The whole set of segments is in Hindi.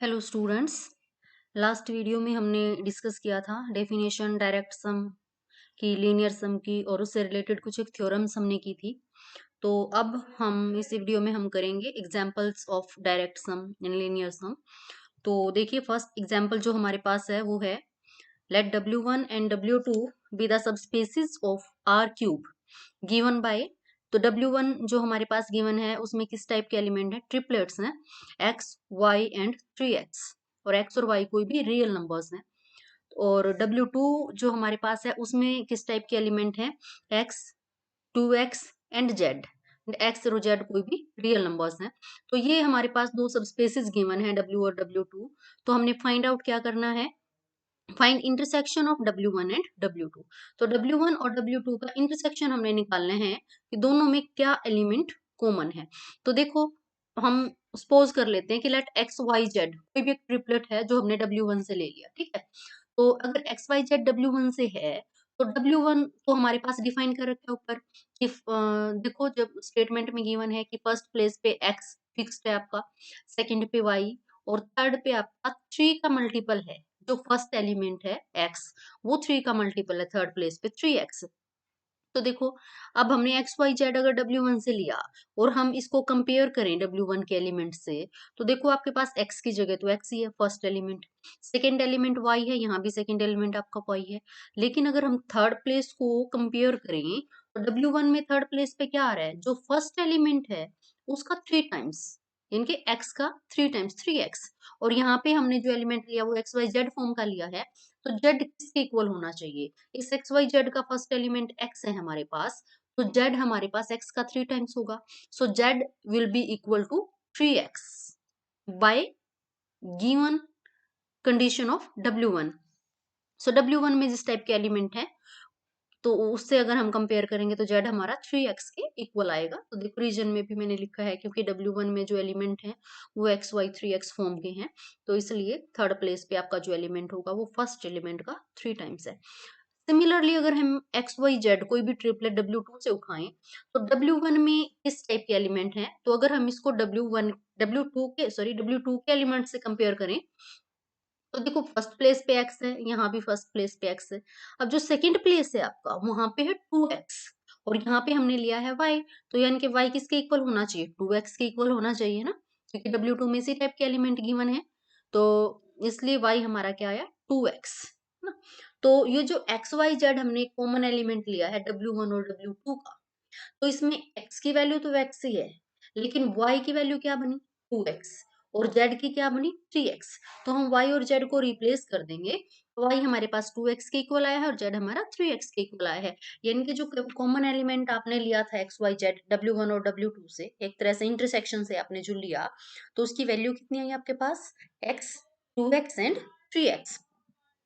Hello students. लास्ट वीडियो में हमने डिस्कस किया था डेफिनेशन डायरेक्ट सम की, लीनियर सम की और उससे रिलेटेड कुछ एक थ्योरम्स हमने की थी। तो अब हम इस वीडियो में हम करेंगे examples of direct sum and linear sum. तो देखिए, फर्स्ट एग्जांपल जो हमारे पास है वो है let W1 and W2 be the subspaces of R cube given by. तो W1 जो हमारे पास गिवन है उसमें किस टाइप के एलिमेंट है? ट्रिपलेट्स हैं, x y एंड 3x, और x और y कोई भी रियल नंबर्स हैं। और W2 जो हमारे पास है उसमें किस टाइप के एलिमेंट है? x 2x and z। x और z कोई भी रियल नंबर्स हैं। तो ये हमारे पास दो सबस्पेसिस गिवन है W और W2। तो हमने फाइंड आउट क्या करना है? Find intersection of W1 and W2। तो W1 और W2 का इंटरसेक्शन हमने निकालना है कि दोनों में क्या एलिमेंट कॉमन है। तो देखो, हम सपोज कर लेते हैं कि लेट एक्स वाई जेड कोई भी एक ट्रिपलेट है जो हमने W1 से ले लिया, ठीक है। तो अगर एक्स वाई जेड W1 से है तो W1 तो हमारे पास डिफाइन कर रखा है ऊपर कि देखो, जब स्टेटमेंट में गिवन है कि फर्स्ट प्लेस पे एक्स फिक्स्ड है आपका, सेकंड पे वाई और थर्ड पे आपका 3 का मल्टीपल है। जो फर्स्ट एलिमेंट है x, वो 3 का मल्टीपल है थर्ड प्लेस पे 3x। तो देखो, अब हमने एक्स वाई जेड अगर W1 से लिया और हम इसको कंपेयर करें W1 के एलिमेंट से, तो देखो आपके पास x की जगह तो x ही है first element, second element y है, यहाँ भी सेकंड एलिमेंट आपका y है। लेकिन अगर हम थर्ड प्लेस को कंपेयर करें तो W1 में थर्ड प्लेस पे क्या आ रहा है? जो फर्स्ट एलिमेंट है उसका 3 टाइम्स, इनके x का 3 टाइम्स 3x। और यहाँ पे हमने जो एलिमेंट लिया वो एक्स वाई जेड फॉर्म का लिया है। तो z किसके इक्वल होना चाहिए? इस एक्स वाई जेड का फर्स्ट एलिमेंट x है हमारे पास, तो z हमारे पास x का 3 टाइम्स होगा। So z will be equal to 3x by given condition of W1। So W1 में जिस टाइप के एलिमेंट है तो उससे अगर हम कंपेयर करेंगे तो z हमारा 3x के इक्वल आएगा। तो देखो, रीजन में भी मैंने लिखा है क्योंकि W1 में जो एलिमेंट है वो x y 3x फॉर्म के हैं, तो इसलिए थर्ड प्लेस पे आपका जो एलिमेंट होगा वो फर्स्ट एलिमेंट का 3 टाइम्स है। सिमिलरली अगर हम एक्स वाई जेड कोई भी ट्रिपलेट W2 से उठाएं तो W1 में किस टाइप के एलिमेंट हैं? तो अगर हम इसको W2 के एलिमेंट से कंपेयर करें तो देखो, फर्स्ट प्लेस पे x है, यहाँ भी फर्स्ट प्लेस पे x है। अब जो सेकंड प्लेस है आपका वहां पे है 2x और यहाँ पे हमने लिया है y। तो यानी कि y किसके इक्वल होना चाहिए? 2x के इक्वल होना चाहिए ना, क्योंकि W2 में इसी टाइप के एलिमेंट गिवन है। तो इसलिए y हमारा क्या आया? 2x ना। तो ये जो x y z हमने कॉमन एलिमेंट लिया है W1 और W2 का, तो इसमें x की वैल्यू तो x ही है, लेकिन y की वैल्यू क्या बनी? 2x। और z की क्या बनी? 3x। तो हम y और z को रिप्लेस कर देंगे, y हमारे पास 2x के इक्वल आया है और z हमारा 3x के इक्वल आया है। यानी कि जो कॉमन एलिमेंट आपने लिया था x y z W1 और W2 से, एक तरह से इंटरसेक्शन से आपने जो लिया, तो उसकी वैल्यू कितनी आई आपके पास? x 2x and 3x।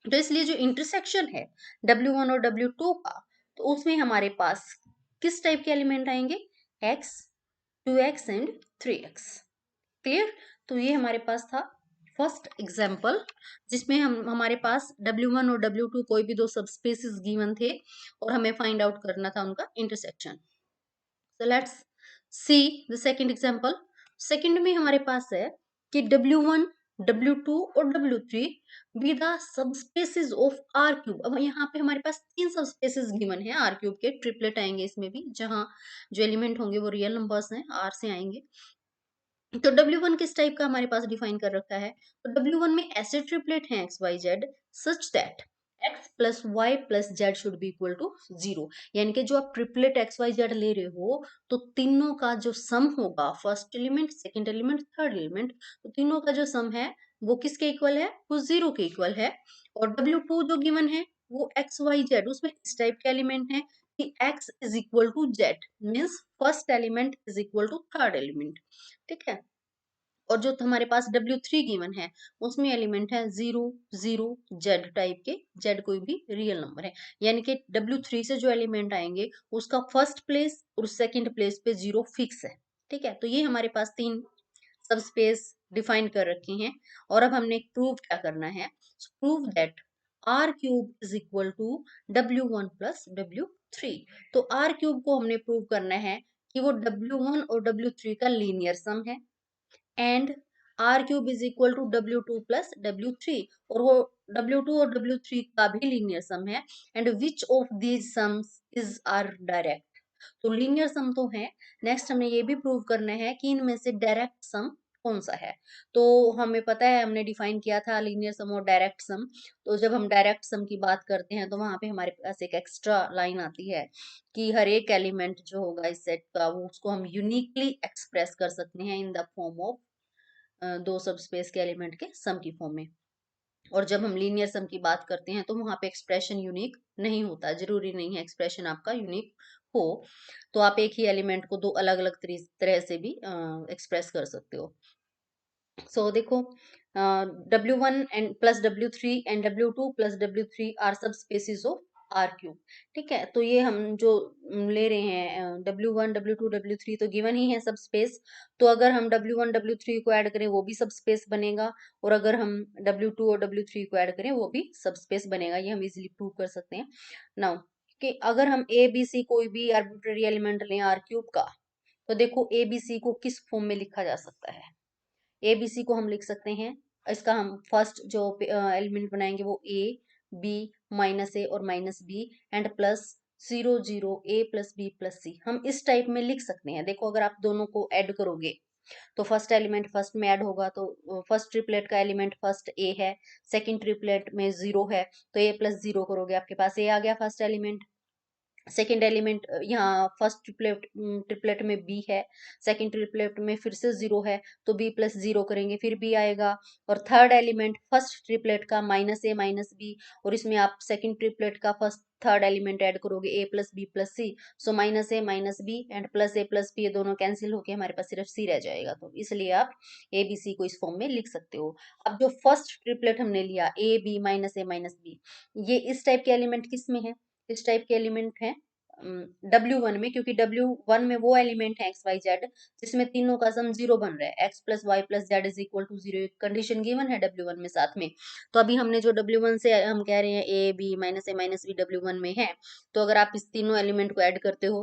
तो इसलिए जो इंटरसेक्शन है W1 और W2 का, तो उसमें हमारे पास किस टाइप के एलिमेंट आएंगे? x 2x and 3x। Clear? तो ये हमारे पास था फर्स्ट एग्जाम्पल, जिसमें हम हमारे पास W1 और W2 कोई भी दो सबस्पेसिस गिवन थे और हमें फाइंड आउट करना था उनका intersection. So let's see the second example। Second में हमारे पास है कि W1 W2 और W3 be the subspaces of R cube. अब यहाँ पे हमारे पास 3 सबस्पेसिस गिवन है R क्यूब के, ट्रिपलेट आएंगे इसमें भी, जहाँ जो एलिमेंट होंगे वो रियल नंबर्स हैं, R से आएंगे। तो W1 किस टाइप का हमारे पास डिफाइन कर रखा है? तो W1 में ऐसे ट्रिपलेट हैं X Y Z such that x plus Y plus Z should be equal to 0। यानी कि जो आप ट्रिपलेट एक्स वाई जेड ले रहे हो तो तीनों का जो सम होगा, first element second element third element, तो तीनों का जो सम है वो किसके इक्वल है? वो 0 के इक्वल है। और W2 जो गिवन है वो एक्स वाई जेड, उसमें इस टाइप के एलिमेंट है कि x is equal to Z, means first element is equal to third element, ठीक है। और जो हमारे पास W3 गिवन है उसमें एलिमेंट है 0 0 जेड टाइप के, जेड कोई भी रियल नंबर है। यानी कि W3 से जो एलिमेंट आएंगे उसका फर्स्ट प्लेस और सेकंड प्लेस पे 0 फिक्स है, ठीक है। तो ये हमारे पास 3 सबस्पेस डिफाइन कर रखे हैं। और अब हमने प्रूव क्या करना है? Prove that R cube is equal to W1 plus W3। तो R क्यूब को हमने प्रूव करना है कि वो W1 और W3 का लीनियर सम है, and R cube is equal to W2 plus W3, और वो W2 और W3 का भी लीनियर सम है। And which of these sums is R direct, तो लीनियर सम तो है। नेक्स्ट हमें ये भी प्रूव करना है कि इनमें से डायरेक्ट सम कौन सा है। तो हमें पता है, हमने डिफाइन किया था लीनियर सम और डायरेक्ट सम। तो जब हम डायरेक्ट सम की बात करते हैं तो वहां पे हमारे पास एक एक्स्ट्रा लाइन आती है कि हर एक एलिमेंट जो होगा इस सेट का, वो उसको हम यूनिकली एक्सप्रेस कर सकते हैं इन द फॉर्म ऑफ दो सब स्पेस के एलिमेंट के सम की फॉर्म में। और जब हम लीनियर सम की बात करते हैं तो वहां पे एक्सप्रेशन यूनिक नहीं होता, जरूरी नहीं है एक्सप्रेशन आपका यूनिक हो। तो आप एक ही एलिमेंट को दो अलग अलग तरह से भी एक्सप्रेस कर सकते हो। सो देखो, W1 and plus W3 and W2 plus W3 are subspaces of R cube. ठीक है, तो ये हम जो ले रहे हैं W1 W2 W3 तो गिवन ही है सब स्पेस। तो अगर हम W1 W3 को ऐड करें वो भी सब स्पेस बनेगा, और अगर हम W2 और W3 को ऐड करें वो भी सब स्पेस बनेगा। ये हम इजीली प्रूव कर सकते हैं। नाउ कि अगर हम ए बी सी कोई भी आर्बिट्रेरी एलिमेंट लें आर क्यूब का, तो देखो ए बी सी को किस फॉर्म में लिखा जा सकता है। ए बी सी को हम लिख सकते हैं, इसका हम फर्स्ट जो एलिमेंट बनाएंगे वो ए बी माइनस ए और minus B and plus 0 0 A plus B plus C, हम इस टाइप में लिख सकते हैं। देखो अगर आप दोनों को ऐड करोगे तो फर्स्ट एलिमेंट फर्स्ट में ऐड होगा, तो फर्स्ट ट्रिपलेट का एलिमेंट फर्स्ट ए है, सेकंड ट्रिपलेट में 0 है, तो ए प्लस 0 करोगे आपके पास ए आ गया फर्स्ट एलिमेंट। सेकेंड एलिमेंट यहाँ फर्स्ट ट्रिपलेट में बी है, सेकेंड ट्रिपलेट में फिर से 0 है, तो बी प्लस 0 करेंगे फिर बी आएगा। और थर्ड एलिमेंट फर्स्ट ट्रिपलेट का माइनस ए माइनस बी, और इसमें आप सेकेंड ट्रिपलेट का फर्स्ट थर्ड एलिमेंट ऐड करोगे A plus B plus C, so minus A minus B and plus A plus B, ये दोनों कैंसिल होके हमारे पास सिर्फ सी रह जाएगा। तो इसलिए आप ए बी सी को इस फॉर्म में लिख सकते हो। अब जो फर्स्ट ट्रिपलेट हमने लिया ए बी माइनस बी, ये इस टाइप के एलिमेंट किस में है, इस टाइप के एलिमेंट है W1 में, क्योंकि W1 में वो एलिमेंट है एक्स वाई जेड जिसमें तीनों का सम 0 बन रहा है, X plus Y plus Z is equal to 0, condition given है W1 में साथ में। तो अभी हमने जो W1 से हम कह रहे हैं A B minus B W1 में है, तो अगर आप इस तीनों एलिमेंट को ऐड करते हो,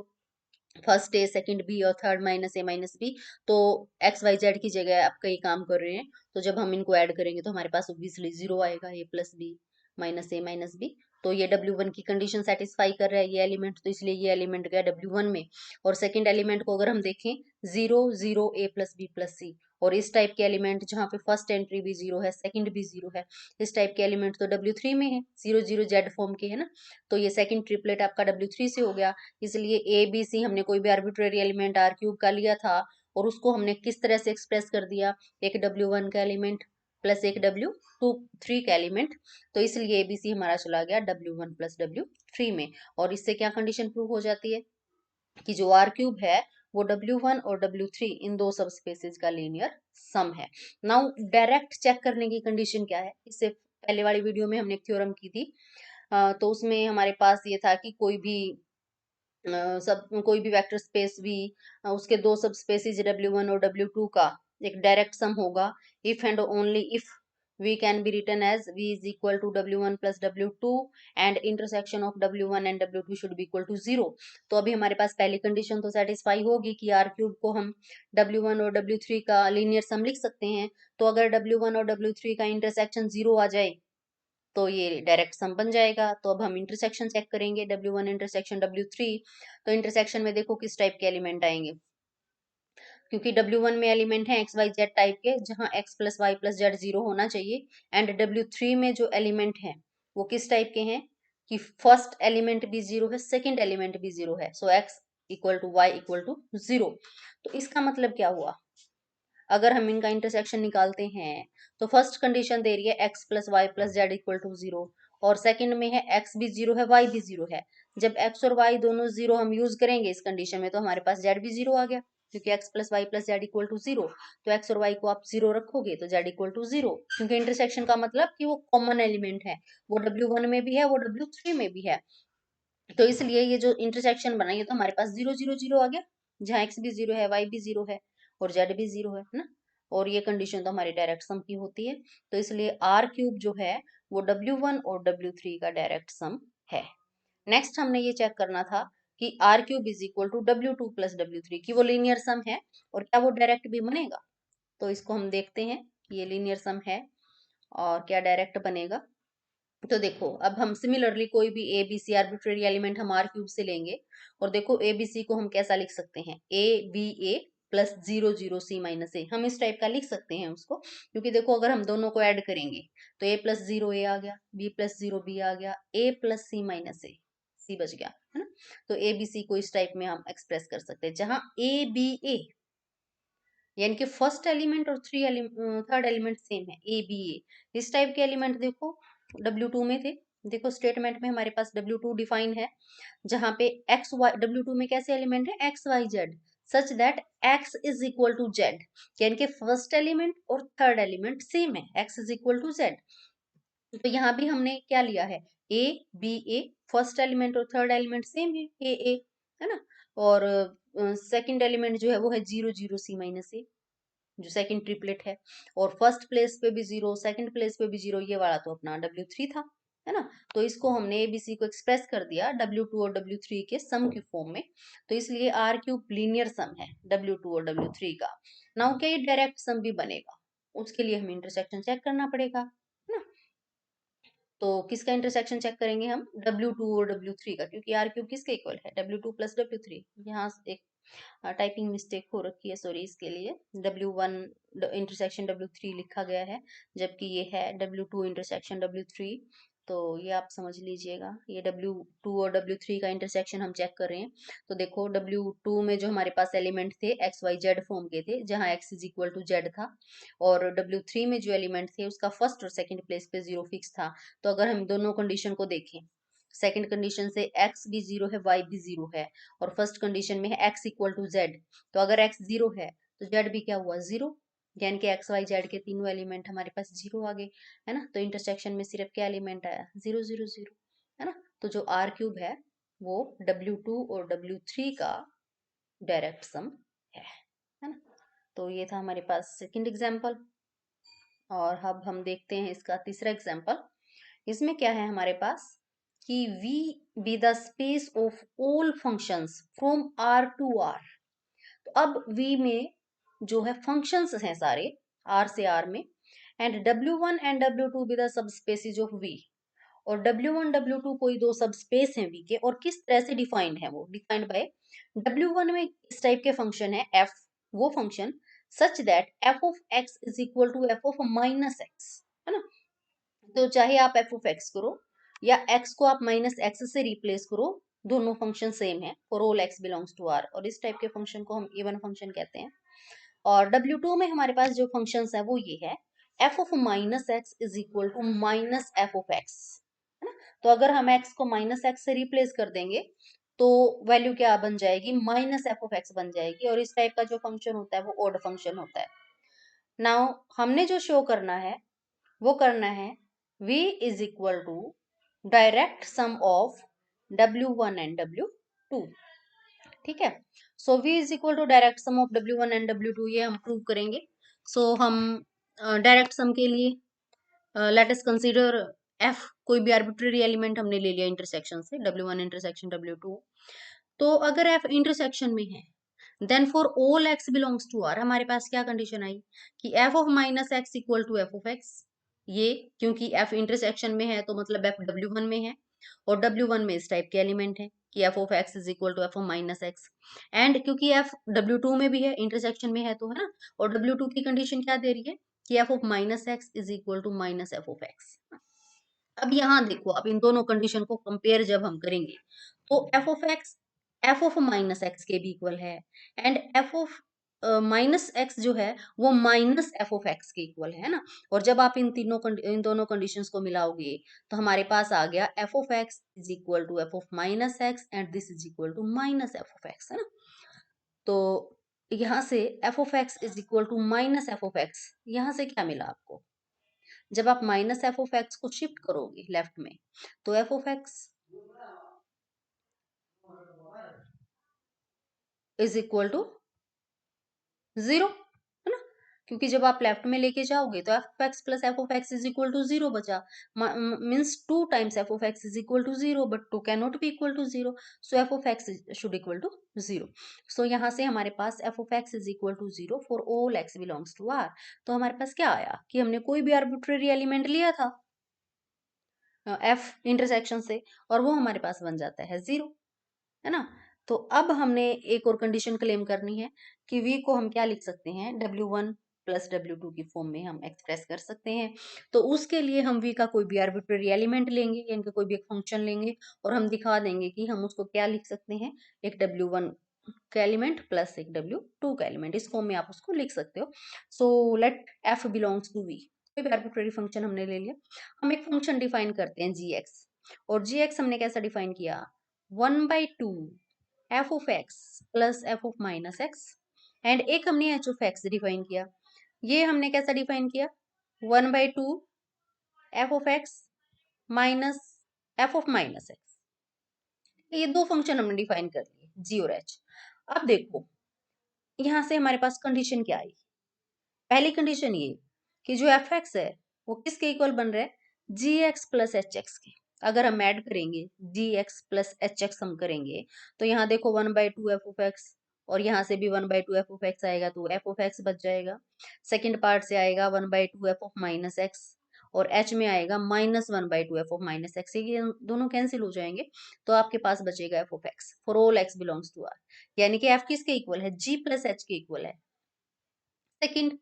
फर्स्ट ए सेकंड बी और थर्ड माइनस बी, तो एक्स वाई जेड की जगह आप कई काम कर रहे हैं। तो जब हम इनको ऐड करेंगे तो हमारे पास ऑब्वियसली 0 आएगा, ए plus B minus A minus B. तो ये W1 की कंडीशन सेटिस्फाई कर रहा है ये एलिमेंट, तो इसलिए ये एलिमेंट गया W1 में। और सेकंड एलिमेंट को अगर हम देखें 0 0 ए प्लस बी प्लस सी, और इस टाइप के एलिमेंट जहाँ पे फर्स्ट एंट्री भी 0 है सेकंड भी 0 है, इस टाइप के एलिमेंट तो W3 में है, 0 0 जेड फॉर्म के है ना। तो ये सेकंड ट्रिपलेट आपका W3 से हो गया। इसलिए ए बी सी हमने कोई भी आर्बिट्रेरी एलिमेंट आर क्यूब का लिया था, और उसको हमने किस तरह से एक्सप्रेस कर दिया, एक W1 का एलिमेंट प्लस एक W3 का एलिमेंट। तो इसलिए ए बी सी हमारा चला गया W1 प्लस W3 में। और इससे क्या कंडीशन प्रूव हो जाती है कि जो आर क्यूब है वो W1 और W3 इन दो सब स्पेसिस का लीनियर सम है। नाउ डायरेक्ट चेक करने की कंडीशन क्या है, इससे पहले वाली वीडियो में हमने एक थ्योरम की थी। तो उसमें हमारे पास ये था कि कोई भी सब कोई भी वेक्टर स्पेस भी उसके दो सब स्पेसिस W1 और W2 का एक डायरेक्ट सम होगा if and only if v can be written as v is equal to W1 plus W2 and intersection of W1 and W2 should be equal to 0। तो अभी हमारे पास पहली कंडीशन तो सेटिस्फाई होगी कि R क्यूब को हम W1 और W3 का लीनियर सम लिख सकते हैं। तो अगर W1 और W3 का इंटरसेक्शन 0 आ जाए तो ये डायरेक्ट सम बन जाएगा। तो अब हम इंटरसेक्शन चेक करेंगे W1 इंटरसेक्शन W3। तो इंटरसेक्शन में देखो किस टाइप के एलिमेंट आएंगे, क्योंकि W1 में एलिमेंट है एक्स वाई जेड टाइप के जहां x plus Y plus Z 0 होना चाहिए। एंड W3 में जो एलिमेंट है वो किस टाइप के हैं कि फर्स्ट एलिमेंट भी 0 है, सेकेंड एलिमेंट भी 0 है, so x equal to Y equal to 0। तो इसका मतलब क्या हुआ, अगर हम इनका इंटरसेक्शन निकालते हैं तो फर्स्ट कंडीशन दे रही है x plus Y plus Z equal to 0, और सेकंड में है x भी 0 है y भी 0 है। जब x और y दोनों 0 हम यूज करेंगे इस कंडीशन में तो हमारे पास z भी 0 आ गया, क्योंकि x plus Y plus Z equal to 0। तो x और y को आप 0 रखोगे तो z इक्वल टू 0, क्योंकि इंटरसेक्शन का मतलब कि वो कॉमन एलिमेंट है, वो W1 में भी है वो W3 में भी है। तो इसलिए ये जो इंटरसेक्शन बना ये तो हमारे पास 0 0 0 आ गया, जहाँ x भी 0 है y भी 0 है और z भी 0 है ना। और ये कंडीशन तो हमारी डायरेक्ट सम की होती है। तो इसलिए r क्यूब जो है वो W1 और W3 का डायरेक्ट सम है। नेक्स्ट हमने ये चेक करना था कि R cube is equal to W2 plus W3 की वो लीनियर सम है और क्या वो डायरेक्ट भी बनेगा। तो इसको हम देखते हैं, ये लीनियर सम है और क्या डायरेक्ट बनेगा। तो देखो अब हम सिमिलरली कोई भी A B C arbitrary element हम आर क्यूब से लेंगे, और देखो ए बी सी को हम कैसा लिख सकते हैं, A B A plus 0 0 C - A, हम इस टाइप का लिख सकते हैं उसको, क्योंकि देखो अगर हम दोनों को ऐड करेंगे तो ए प्लस 0 A आ गया, बी प्लस 0 B आ गया, ए प्लस C - A, सी बच गया, है ना। तो ए बी सी को इस टाइप में हम एक्सप्रेस कर सकते हैं, जहां ए बी ए यानी कि फर्स्ट एलिमेंट और थर्ड एलिमेंट सेम है, ए बी ए। इस टाइप के एलिमेंट देखो W2 में थे, देखो स्टेटमेंट में हमारे पास W2 डिफाइन है, जहां पे एक्स वाई, W2 में कैसे एलिमेंट है, X Y Z, such that X is equal to Z, यानी कि फर्स्ट एलिमेंट और थर्ड एलिमेंट सेम है, X is equal to Z. तो यहाँ भी हमने क्या लिया है, A B A, first element और थर्ड एलिमेंट सेम है, ए, है ना। और सेकंड एलिमेंट जो है वो है 0 0 C - A, जो सेकंड ट्रिपलेट है, और फर्स्ट प्लेस पे भी 0, सेकंड प्लेस पे भी 0, ये वाला तो अपना W3 था, है ना। तो इसको हमने एबीसी को एक्सप्रेस कर दिया W2 और W3 के सम की फॉर्म में, तो इसलिए आर क्यूब लीनियर सम है W2 और W3 का। नाउ क्या ये डायरेक्ट सम भी बनेगा, उसके लिए हमें इंटरसेक्शन चेक करना पड़ेगा, है ना। तो किसका इंटरसेक्शन चेक करेंगे हम, W2 और W3 का, क्योंकि आर क्यूब किसके इक्वल है, W2 प्लस W3। यहाँ एक टाइपिंग मिस्टेक हो रखी है, सॉरी इसके लिए, W1 इंटरसेक्शन W3 लिखा गया है, जबकि ये है W2 इंटरसेक्शन W3। तो ये आप समझ लीजिएगा, ये W2 और W3 का इंटरसेक्शन हम चेक कर रहे हैं। तो देखो W2 में जो हमारे पास एलिमेंट थे एक्स वाई जेड फॉर्म के थे, जहां X is equal to Z था, और W3 में जो एलिमेंट थे उसका फर्स्ट और सेकंड प्लेस पे 0 फिक्स था। तो अगर हम दोनों कंडीशन को देखें, सेकंड कंडीशन से एक्स भी 0 है, वाई भी 0 है, और फर्स्ट कंडीशन में है एक्स इक्वल टू जेड, तो अगर एक्स 0 है तो जेड भी क्या हुआ, 0, यानी कि एक्स वाई जेड के तीनों एलिमेंट हमारे पास 0 आ गए, है ना। तो इंटरसेक्शन में सिर्फ क्या एलिमेंट आया, 0 0 0, है ना। तो जो आर क्यूब है वो W2 और W3 का डायरेक्ट सम है ना। तो ये था हमारे पास सेकंड एग्जाम्पल, और अब हम देखते हैं इसका तीसरा एग्जाम्पल। इसमें क्या है हमारे पास कि V be the space of all functions from R to R। तो अब V में जो है फंक्शंस हैं सारे R से R में, and W1 and W2 be the subspaces of V, और W1 W2 कोई दो सब स्पेस हैं V के, और किस तरह से डिफाइंड है, वो डिफाइंड बाय W1 में इस टाइप के फंक्शन है f, वो function such that f of x is equal to f of minus x, है ना। तो चाहे आप f ऑफ x करो या x को आप माइनस x से रिप्लेस करो, दोनों फंक्शन सेम है for all x belongs to R, और इस टाइप के फंक्शन को हम इवन फंक्शन कहते हैं। और W2 में हमारे पास जो फंक्शंस है वो ये है, f of minus x is equal to minus F of x, है ना। तो अगर हम x को माइनस एक्स से रिप्लेस कर देंगे तो वैल्यू क्या बन जाएगी, माइनस एफ ऑफ एक्स बन जाएगी, और इस टाइप का जो फंक्शन होता है वो ऑड फंक्शन होता है। नाउ हमने जो शो करना है वो करना है v is equal to direct sum of W1 and W2, ठीक है। So v is equal to direct sum of W1 and W2, ये हम प्रूव करेंगे। सो हम डायरेक्ट सम के लिए लेट अस कंसीडर f, कोई भी आर्बिट्रेरी एलिमेंट हमने ले लिया इंटरसेक्शन से, W1 इंटरसेक्शन W2। तो अगर f इंटरसेक्शन में है, then for all x belongs to R, हमारे पास क्या कंडीशन आई कि f of minus x equal to f of x, ये क्योंकि f इंटरसेक्शन में है तो मतलब f W1 में है, और W1 में इस टाइप के एलिमेंट है कि f of x is equal to f of minus x, and क्योंकि f W2 में भी है, इंटरसेक्शन में है, तो है ना। और W2 की कंडीशन क्या दे रही है कि f of minus x is equal to minus F of x. अब यहाँ देखो, अब इन दोनों कंडीशन को कंपेयर जब हम करेंगे तो F of x F of minus x के भी इक्वल है, and F of minus x जो है वो माइनस एफ ऑफ एक्स के इक्वल है ना। और जब आप इन दोनों कंडीशंस को मिलाओगे तो हमारे पास आ गया f of x is equal to f of minus x, and this is equal to minus F of x, है ना। तो यहाँ से f of x is equal to minus F of x, यहाँ से क्या मिला आपको, जब आप माइनस एफ ऑफ एक्स को शिफ्ट करोगे लेफ्ट में तो F of x is equal to 0, है ना। क्योंकि जब आप लेफ्ट में लेके जाओगे तो F of X plus F of x is equal to zero बचा, means 2 times F of x is equal to zero, but 2 can not be equal to zero, so F of X should equal to zero. So यहाँ से हमारे पास F of x is equal to zero for all x belongs to R. तो हमारे पास क्या आया कि हमने कोई भी आर्बिट्रेरी एलिमेंट लिया था एफ इंटरसेक्शन से, और वो हमारे पास बन जाता है जीरो, है ना। तो अब हमने एक और कंडीशन क्लेम करनी है कि v को हम क्या लिख सकते हैं, W1 प्लस W2 की फॉर्म में हम एक्सप्रेस कर सकते हैं। तो उसके लिए हम v का कोई भी आर्बिट्रेरी एलिमेंट लेंगे, यानी कि कोई भी एक फंक्शन लेंगे, और हम दिखा देंगे कि हम उसको क्या लिख सकते हैं, एक W1 का एलिमेंट प्लस एक W2 का एलिमेंट, इस फॉर्म में आप उसको लिख सकते हो। So let f belongs to v, कोई भी आर्बिट्रेरी फंक्शन हमने ले लिया। हम एक फंक्शन डिफाइन करते हैं gx, और gx हमने कैसा डिफाइन किया, 1/2 F of X plus F of minus x, and एक हमने एच ऑफ एक्स डिफाइन किया। ये हमने कैसा डिफाइन किया, 1/2 F of x minus F of minus x. ये दो फंक्शन हमने डिफाइन कर लिए, जी और एच। अब देखो यहां से हमारे पास कंडीशन क्या आई, पहली कंडीशन ये कि जो एफ एक्स है वो किसके इक्वल बन रहा है, जी एक्स प्लस एच एक्स के। अगर हम ऐड करेंगे जी एक्स प्लस एच एक्स हम करेंगे, तो यहाँ देखो 1/2 एफ ऑफ एक्स, और यहाँ से भी 1/2 एफ ऑफ एक्स आएगा, तो एफ ऑफ एक्स बच जाएगा। सेकेंड पार्ट से आएगा 1/2 एफ ऑफ माइनस एक्स, और एच में आएगा -1/2 एफ ऑफ माइनस एक्स, ये दोनों कैंसिल हो जाएंगे, तो आपके पास बचेगा f of x for all x belongs to R, यानी कि एफ किसके इक्वल है, जी प्लस एच के इक्वल है। सेकेंड,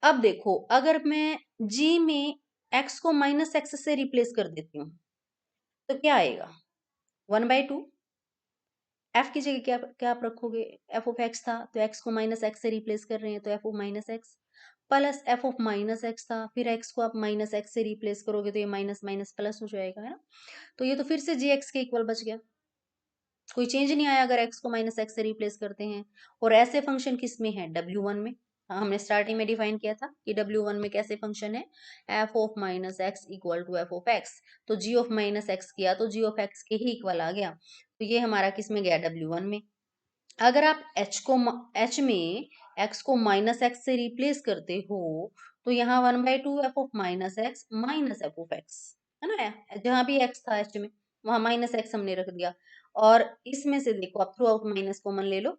अब देखो अगर मैं g में x को माइनस एक्स से रिप्लेस कर देती हूँ तो क्या आएगा, 1/2 f की जगह क्या क्या आप रखोगे, f ऑफ x था तो x को माइनस एक्स से रिप्लेस कर रहे हैं, तो f of minus x plus f of minus x था, फिर x को आप माइनस एक्स से रिप्लेस करोगे तो ये माइनस माइनस प्लस हो जाएगा, है ना। तो ये तो फिर से gx के इक्वल बच गया, कोई चेंज नहीं आया अगर x को माइनस एक्स से रिप्लेस करते हैं। और ऐसे फंक्शन किस में है, W1 में। हाँ, हमने स्टार्टिंग में डिफाइन किया था कि W1 में कैसे फंक्शन है, f of minus x equal to f of x, तो g ऑफ माइनस एक्स किया तो g ऑफ x के ही इक्वल आ गया, तो ये हमारा किस में गया, W1 में। अगर आप h में x को माइनस एक्स से रिप्लेस करते हो तो यहाँ 1/2 F of minus x minus F of x, है ना, जहाँ भी x था h में वहां माइनस एक्स हमने रख दिया, और इसमें से देखो आप थ्रू आउट माइनस कॉमन ले लो,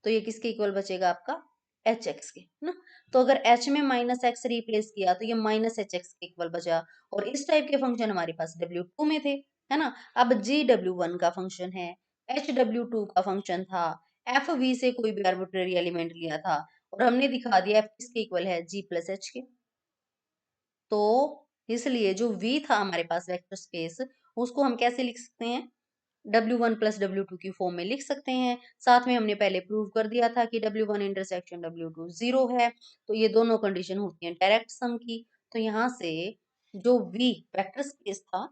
तो ये किसके इक्वल बचेगा आपका, एच एक्स के, है ना। तो अगर h में माइनस एक्स रिप्लेस किया तो ये माइनस एच एक्स के इक्वल बचा, और इस टाइप के फंक्शन हमारे पास W2 में थे, है ना। अब GW1 का फंक्शन है, HW2 का फंक्शन था, FV से कोई भी आर्बिट्रेरी एलिमेंट लिया था, और हमने दिखा दिया f किसके इक्वल है, G प्लस एच के। तो इसलिए जो V था हमारे पास वेक्टर स्पेस, उसको हम कैसे लिख सकते हैं, W1 प्लस W2 की फॉर्म में लिख सकते हैं। साथ में हमने पहले प्रूव कर दिया था कि W1 इंटरसेक्शन W2 जीरो है, तो ये दोनों कंडीशन होती हैं डायरेक्ट सम की। तो यहाँ से जो V वेक्टर स्पेस था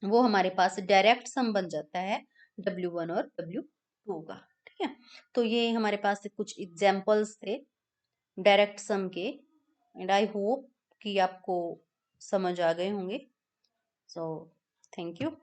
वो हमारे पास डायरेक्ट सम बन जाता है W1 और W2 का, ठीक है। तो ये हमारे पास कुछ एग्जाम्पल्स थे डायरेक्ट सम के, एंड आई होप कि आपको समझ आ गए होंगे। So thank you.